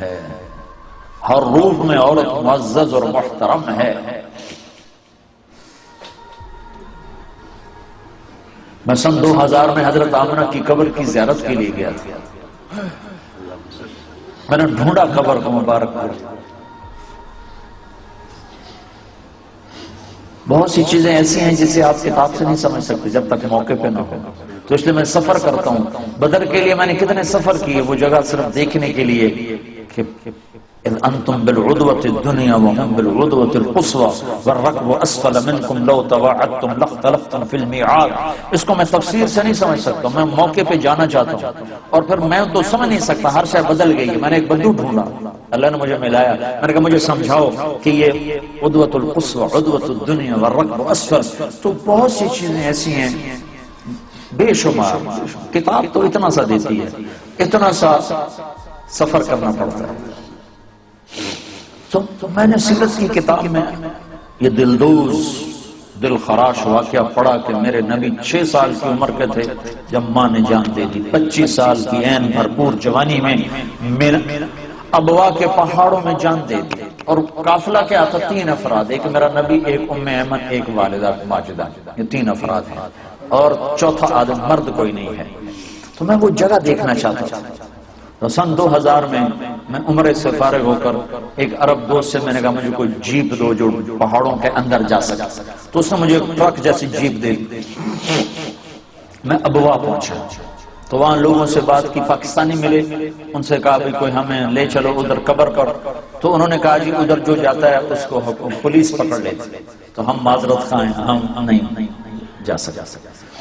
ہے، ہر روپ میں عورت معزز اور محترم ہے۔ میں سن 2000 میں حضرت آمنہ کی قبر کی زیارت کے لیے گیا تھا، میں نے ڈھونڈا قبر کو مبارک کو، بہت سی چیزیں ایسی ہیں جسے آپ کتاب سے نہیں سمجھ سکتے جب تک موقع پہ نہ ہو، تو اس لیے میں سفر کرتا ہوں۔ بدر کے لیے میں نے کتنے سفر کیے وہ جگہ صرف دیکھنے کے لیے کہ اذ انتم بالعدوة الدنيا وهم بالعدوة القصوى والركب اسفل منكم لو تواعدتم لاختلفتم في الميعاد۔ اس کو میں تفسیر سے نہیں سمجھ سکتا، میں موقع پہ جانا چاہتا ہوں، اور پھر میں تو سمجھ نہیں سکتا، ہر شے بدل گئی ہے۔ میں نے ایک بندو ڈھونڈا، اللہ نے مجھے ملایا، میں نے کہا مجھے سمجھاؤ کہ یہ عدوة القصوى عدوة الدنيا والركب اسفل، تو بہت سی چیزیں ایسی ہیں بے شمار، کتاب تو اتنا سا دیتی ہے، اتنا سا سفر کرنا پڑتا ہے۔ تو میں نے سیرت کی کتاب میں یہ دلدوز دل خراش واقعہ پڑھا کہ میرے نبی 6 سال کی عمر کے تھے جب ماں نے جان دے دی، 25 سال کی عین بھرپور جوانی میں ابوا کے پہاڑوں میں جان دے دی، اور قافلہ کیا تھا؟ 3 افراد، ایک میرا نبی، ایک ام ایمن، ایک والدہ ماجدہ، یہ 3 افراد ہیں، اور چوتھا آدم مرد کوئی نہیں ہے۔ تو میں وہ جگہ دیکھنا چاہتا تھا۔ تو سن 2000 میں عمرے سے فارغ ہو کر ایک عرب دوست سے میں نے کہا مجھے کوئی جیپ دو جو پہاڑوں کے اندر جا سکا، تو اس نے مجھے ٹرک جیسی جیپ دے دی۔ میں ابوا پہنچا تو وہاں لوگوں سے بات کی، پاکستانی ملے، ان سے کہا بھی کوئی ہمیں لے چلو ادھر قبر پر، تو انہوں نے کہا جی ادھر جو جاتا ہے اس کو پولیس پکڑ لیتی، تو ہم معذرت خواہ ہیں، ہم نہیں جا سکا۔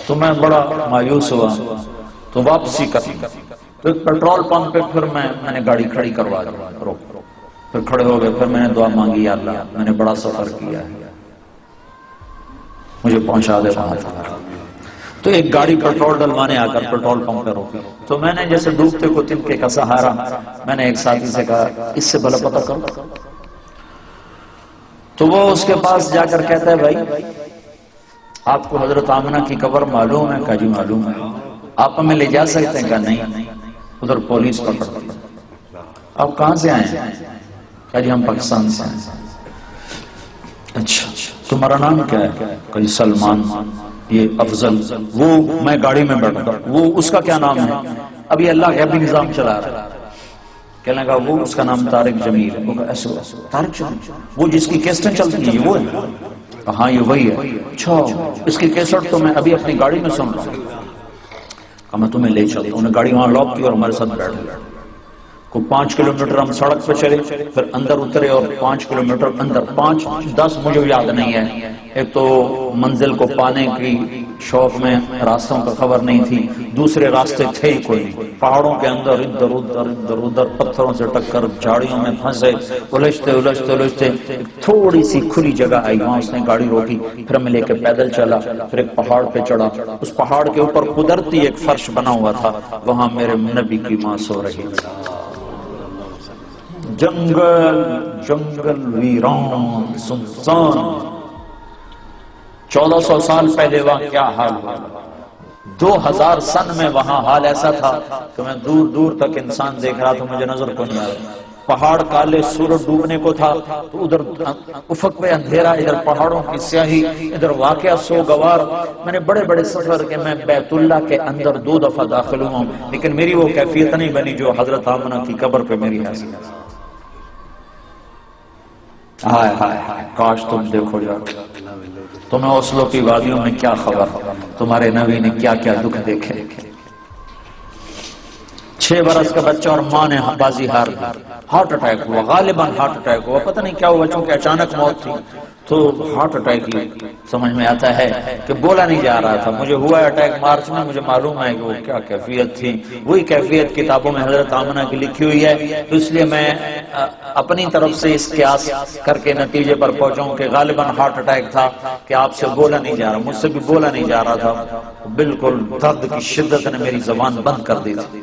تو میں بڑا مایوس ہوا، تو واپسی کرتی، تو ایک پیٹرول پمپ پہ پھر میں نے گاڑی کھڑی کروا دی، پھر کھڑے ہو گئے، پھر میں نے دعا مانگی، یا اللہ میں نے بڑا سفر کیا ہے، مجھے پہنچا دے وہاں تک۔ تو ایک گاڑی پیٹرول ڈلوانے آ کر پیٹرول پمپ پہ روکی، تو میں نے جیسے ڈوبتے کو تنکے کا سہارا، میں نے ایک ساتھی سے کہا اس سے بھلا پتہ کرو، تو وہ اس کے پاس جا کر کہتا ہے بھائی آپ کو حضرت آمنہ کی قبر معلوم ہے؟ کہا جی معلوم ہے۔ آپ ہمیں لے جا سکتے ہیں؟ کہا نہیں، ادھر پولیس پکڑتی۔ آپ کہاں سے آئے ہیں؟ کہا جی ہم پاکستان سے ہیں۔ اچھا تمہارا نام کیا ہے؟ کہا جی سلمان، یہ افضل، وہ میں گاڑی میں بیٹھا، وہ اس کا کیا نام ہے؟ ابھی اللہ غیبی نظام چلا رہا ہے۔ کہنے لگا وہ اس کا نام طارق جمیل ہے۔ وہ کہا ایسے طارق جمیل، وہ جس کی کیسٹیں چلتی ہیں یہ وہ ہے؟ ہاں یہ وہی ہے۔ اچھا اس کی کیسٹ تو میں ابھی اپنی گاڑی میں سن رہا ہوں۔ کہا میں تمہیں لے چلتا ہوں۔ انہوں نے گاڑی وہاں لاک کی اور ہمارے ساتھ بیٹھ گئے، کو 5 کلومیٹر ہم سڑک پہ چلے، پھر اندر اترے اور 5 کلومیٹر اندر، 5-10 مجھے یاد نہیں ہے، ایک تو منزل کو پانے کی شوق میں راستوں کا خبر نہیں تھی، دوسرے راستے تھے ہی کوئی نہیں، پہاڑوں کے اندر ادھر ادھر پتھروں سے ٹکر، جھاڑیوں میں پھنسے، الجھتے تھوڑی سی کھلی جگہ آئی، وہاں اس نے گاڑی روکی، پھر ہمیں لے کے پیدل چلا، پھر ایک پہاڑ پہ چڑھا، اس پہاڑ کے اوپر قدرتی ایک فرش بنا ہوا تھا، وہاں میرے نبی کی ماں سو رہی تھی۔ جنگل ویران سنسان، 1400 سال پہلے وہاں کیا حال ہوا، 2000 سن میں وہاں حال ایسا تھا کہ میں دور دور تک انسان دیکھ رہا تھا، مجھے نظر کو نہیں آ رہا، پہاڑ کالے، سورج ڈوبنے کو تھا، تو ادھر افق پہ اندھیرا، ادھر پہاڑوں کی سیاہی، ادھر واقعہ سوگوار۔ میں نے بڑے بڑے سفر کے، میں بیت اللہ کے اندر 2 دفعہ داخل ہوا ہوں، لیکن میری وہ کیفیت نہیں بنی جو حضرت آمنہ کی قبر پہ میری حاصل ہے۔ ہائے ہائے ہائے، کاش تم دیکھو جا، تمہیں اوسلو کی وادیوں میں کیا خبر، تمہارے نبی نے کیا کیا دکھ دیکھے۔ 6 برس کا بچہ اور ماں نے بازی ہار دی، ہارٹ اٹیک ہوا، غالباً ہارٹ اٹیک ہوا، پتہ نہیں کیا ہوا، چونکہ اچانک موت تھی تو ہارٹ اٹیک ہی سمجھ میں آتا ہے کہ بولا نہیں جا رہا تھا۔ مجھے ہوا اٹیک مارچ میں، مجھے معلوم ہے کہ وہ کیا کیفیت تھی، وہی کیفیت کتابوں میں حضرت آمنہ کی لکھی ہوئی ہے، تو اس لیے میں اپنی طرف سے اس قیاس کر کے نتیجے پر پہنچاؤں کہ غالباً ہارٹ اٹیک تھا، کہ آپ سے بولا نہیں جا رہا، مجھ سے بھی بولا نہیں جا رہا تھا، بالکل درد کی شدت نے میری زبان بند کر دی تھی،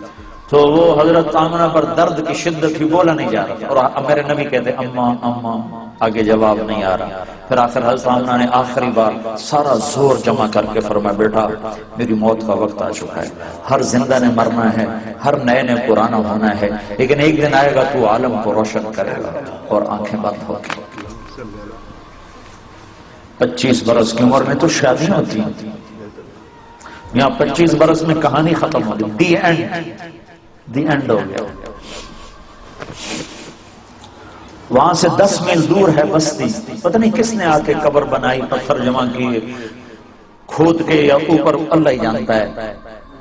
تو وہ حضرت آمنہ پر درد کی شدت ہی بولا نہیں جا رہا تھا، اور میرے نبی کہتے اماں اماں، آگے جواب نہیں آ رہا. پھر آخر حضرت آمنہ نے آخری بار سارا زور جمع کر کے فرمایا بیٹا میری موت کا وقت آ چکا ہے، ہر زندہ نے مرنا ہے، ہر نئے نے پرانا ہونا ہے، لیکن ایک دن آئے گا تو عالم کو روشن کرے گا. اور آنکھیں بند ہو گئی. 25 برس کی عمر میں تو شادی ہوتی ہیں، یہاں 25 برس میں کہانی ختم ہو گئی. دی اینڈ ہو گیا. وہاں سے 10 میل دور ہے بستی. پتہ نہیں کس نے آ کے قبر بنائی، پتھر جمع کیے کھود کے یا اوپر، اللہ ہی جانتا ہے.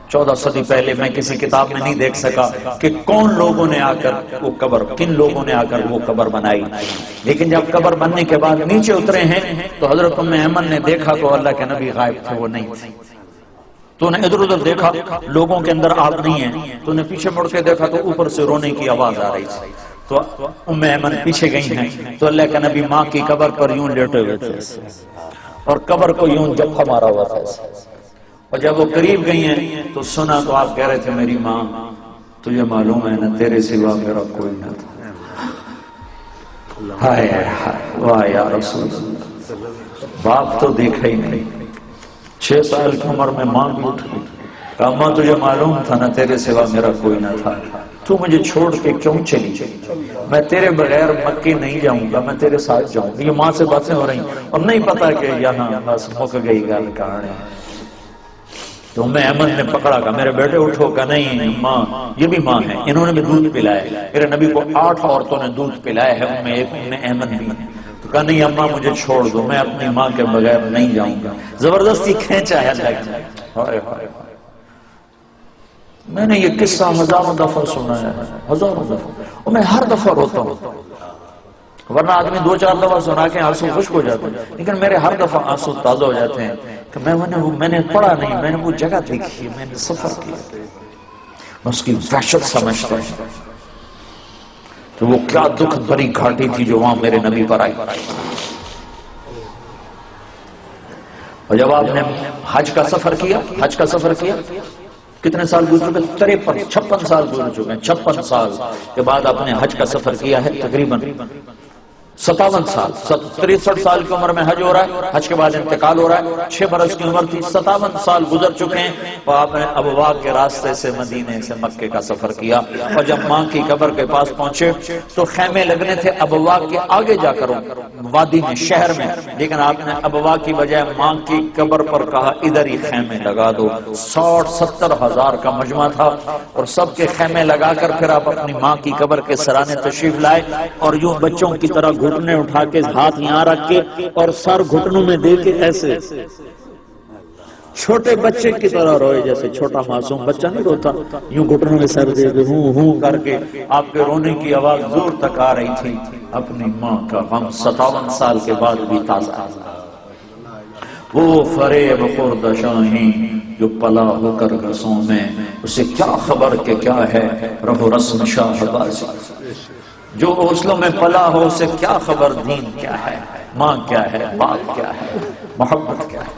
14 صدی پہلے میں کسی کتاب میں نہیں دیکھ سکا کہ کون لوگوں نے آ کر وہ قبر، کن لوگوں نے آ کر وہ قبر بنائی. لیکن جب قبر بننے کے بعد نیچے اترے ہیں تو حضرت ام ایمن نے دیکھا تو اللہ کے نبی غائب تھے، وہ نہیں تھے. تو نے ادھر ادھر دیکھا، لوگوں کے اندر آگ نہیں ہے. تو نے پیچھے مڑ کے دیکھا تو اوپر سے رونے کی آواز آ رہی تھی. تو ام ایمن پیچھے گئی ہیں تو اللہ کے نبی ماں کی قبر پر یوں لیٹے ہوئے تھے اور قبر کو یوں جپھا مارا ہوا تھا. اور جب وہ قریب گئی ہیں تو سنا تو آپ کہہ رہے تھے میری ماں تجھے معلوم ہے نا تیرے سوا میرا کوئی نہ تھا. ہائے ہائے واہ یا رسول اللہ. باپ تو دیکھا ہی نہیں. 6 سال کی عمر میں ماں بھی اٹھ گئی. کہا ماں تجھے معلوم تھا نا تیرے سوا میرا کوئی نہ تھا، تو مجھے چھوڑ کے کیوں چلی؟ میں تیرے بغیر مکے نہیں جاؤں گا، میں تیرے ساتھ جاؤں گا. یہ ماں سے باتیں ہو رہی اور نہیں پتا کہ یہاں بس مک گئی گل کہانی. تو میں ایمن نے پکڑا کہا میرے بیٹے اٹھو. کہا نہیں ماں، یہ بھی ماں ہے، انہوں نے بھی دودھ پلایا. میرے نبی کو 8 عورتوں نے دودھ پلایا ہے، ان میں ایک ایمن بھی. تو کہا نہیں اماں مجھے چھوڑ دو، میں اپنی ماں کے بغیر نہیں جاؤں گا. زبردستی کھینچا ہے اللہ کی. ہائے ہائے. میں نے یہ قصہ ہزاروں دفعہ سنا ہے، ہزاروں دفعہ، اور میں ہر دفعہ روتا ہوں. ورنہ آدمی 2-4 دفعہ سنا کے آنسو خشک ہو جاتے ہیں، لیکن میرے ہر دفعہ آنسو تازہ ہو جاتے ہیں کہ میں نے پڑھا نہیں، میں نے وہ جگہ دیکھی، میں نے سفر کیا، میں اس کی وحشت سمجھتا ہوں کہ وہ کیا دکھ بھری گھاٹی تھی جو وہاں میرے نبی پر آئی. اور جب آپ نے حج کا سفر کیا کتنے سال گزر چکے؟ 56 سال گزر چکے ہیں. 56 سال کے بعد آپ نے حج کا سفر کیا ہے، تقریباً 57 سال. 63 سال کی عمر میں حج ہو رہا ہے، حج کے بعد انتقال ہو رہا ہے. 6 برس کی عمر تھی، 57 سال گزر چکے ہیں. اور آپ نے ابوا کے راستے سے مدینے سے مکے کا سفر کیا. اور جب ماں کی قبر کے پاس پہنچے تو خیمے لگنے تھے ابوا کے آگے جا کر وادی میں، شہر میں، لیکن آپ نے ابوا کی بجائے ماں کی قبر پر کہا ادھر ہی خیمے لگا دو. 60-70 ہزار کا مجمع تھا اور سب کے خیمے لگا کر پھر آپ اپنی ماں کی قبر کے سرانے تشریف لائے اور یوں بچوں کی طرح گھٹنے اٹھا کے ہاتھ یہاں رکھ کے اور سر گھٹنوں میں دے کے ایسے چھوٹے بچے کی طرح روئے، جیسے چھوٹا معصوم بچہ نہیں روتا، یوں گھٹنوں میں سر دے کے ہوں ہوں کر کے. آپ کے رونے کی آواز دور تک آ رہی تھی. اپنی ماں کا غم 57 سال کے بعد بھی تازہ. وہ فریب خورد شاہی جو پلا ہو کر گھسوں میں، اسے کیا خبر کہ کیا ہے رہ و رسم شاہ بازی. جو غسلوں میں پلا ہو اسے کیا خبر دین کیا ہے، ماں کیا ہے، باپ کیا ہے، محبت کیا ہے.